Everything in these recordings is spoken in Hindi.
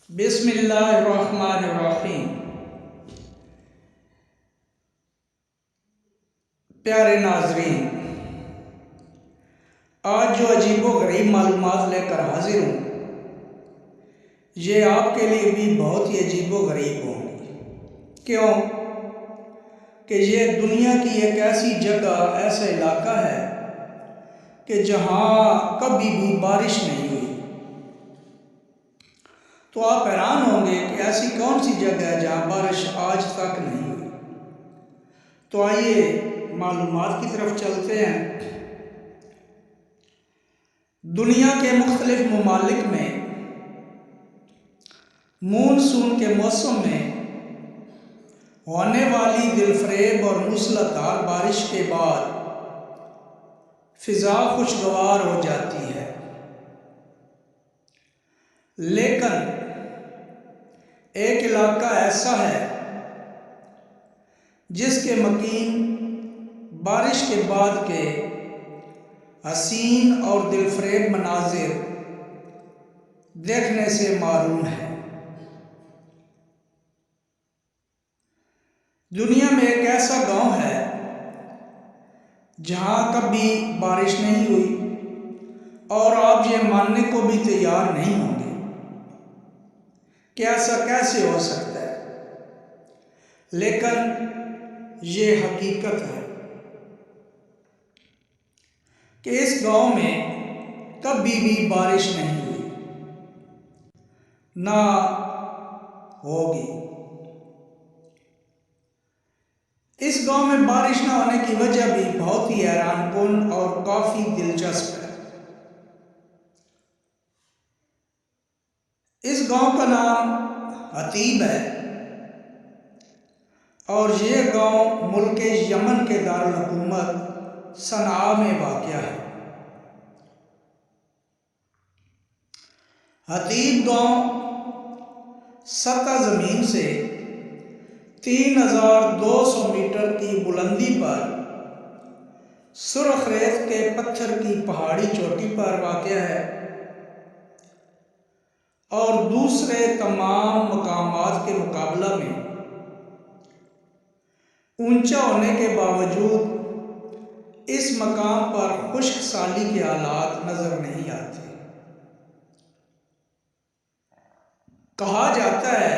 बिस्मिल्लाहिर्रहमानिर्रहीम। प्यारे नाजरीन, आज जो अजीबो गरीब मालूमात लेकर हाजिर हूँ, ये आपके लिए भी बहुत ही अजीबो गरीब होंगी। क्यों कि ये दुनिया की एक ऐसी जगह, ऐसा इलाका है कि जहाँ कभी भी बारिश नहीं हुई। तो आप हैरान होंगे कि ऐसी कौन सी जगह है जहाँ बारिश आज तक नहीं हुई। तो आइए मालूमात की तरफ चलते हैं। दुनिया के मुख्तलिफ ममालिक में मानसून के मौसम में होने वाली दिलफरेब और मूसलाधार बारिश के बाद फिजा खुशगवार हो जाती है, लेकिन एक इलाका ऐसा है जिसके मकीन बारिश के बाद के हसीन और दिलफरेब मनाजिर देखने से मारून है। दुनिया में एक ऐसा गांव है जहां कभी बारिश नहीं हुई और आप ये मानने को भी तैयार नहीं होंगे कि ऐसा कैसे हो सकता है, लेकिन ये हकीकत है कि इस गांव में कभी भी बारिश नहीं हुई, ना होगी। इस गांव में बारिश न होने की वजह भी बहुत ही हैरानकुन और काफी दिलचस्प है। इस गांव का नाम हतीब है और ये गांव मुल्क यमन के दारुल हुकूमत सनआ में वाक़या है। हतीब गांव सतह ज़मीन से 3200 मीटर की बुलंदी पर सुर्ख रेत के पत्थर की पहाड़ी चोटी पर वाक़या है और दूसरे तमाम मकामात के मुकाबला में ऊंचा होने के बावजूद इस मकाम पर खुश्क साली के हालात नजर नहीं आते। कहा जाता है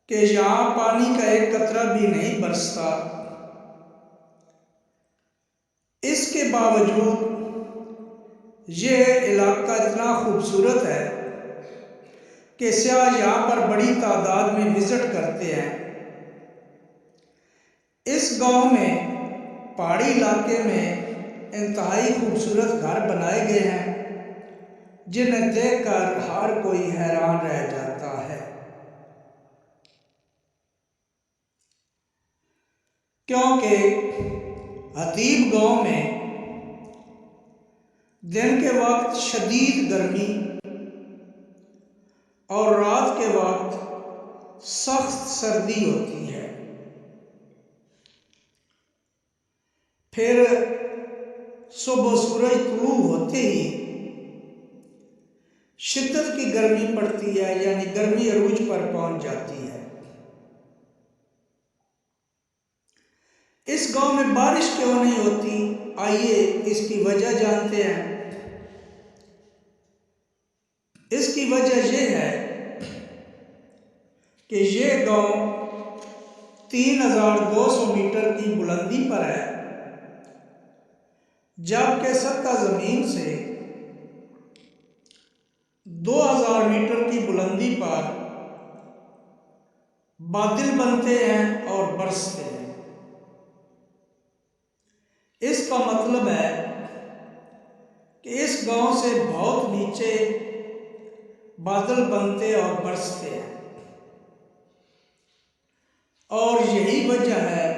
कि यहाँ पानी का एक कतरा भी नहीं बरसता। इसके बावजूद ये इलाका इतना खूबसूरत है कि सयाह यहाँ पर बड़ी तादाद में विजिट करते हैं। इस गांव में पहाड़ी इलाके में इंतहाई खूबसूरत घर बनाए गए हैं जिन्हें देखकर हर कोई हैरान रह जाता है, क्योंकि हतीब गांव में दिन के वक्त शदीद गर्मी और रात के वक्त सख्त सर्दी होती है। फिर सुबह सूरज तुलू होते ही शिद्दत की गर्मी पड़ती है, यानी गर्मी अरूज पर पहुंच जाती है। इस गांव में बारिश क्यों नहीं होती, आइए इसकी वजह जानते हैं। इसकी वजह यह है कि ये गांव 3200 मीटर की बुलंदी पर है, जबकि सतह जमीन से 2000 मीटर की बुलंदी पर बादल बनते हैं और बरसते हैं। इसका मतलब है कि इस गांव से बहुत नीचे बादल बनते और बरसते हैं, और यही वजह है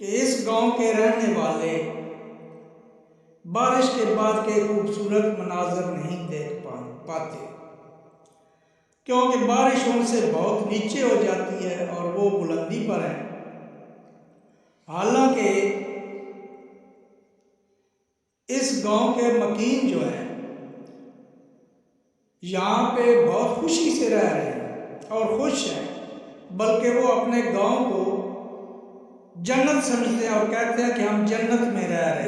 कि इस गांव के रहने वाले बारिश के बाद के खूबसूरत मनाजर नहीं देख पाते, क्योंकि बारिश उनसे बहुत नीचे हो जाती है और वो बुलंदी पर है। हालांकि इस गांव के मकीन जो है यहाँ पे बहुत खुशी से रह रहे हैं और खुश हैं, बल्कि वो अपने गांव को जन्नत समझते हैं और कहते हैं कि हम जन्नत में रह रहे हैं।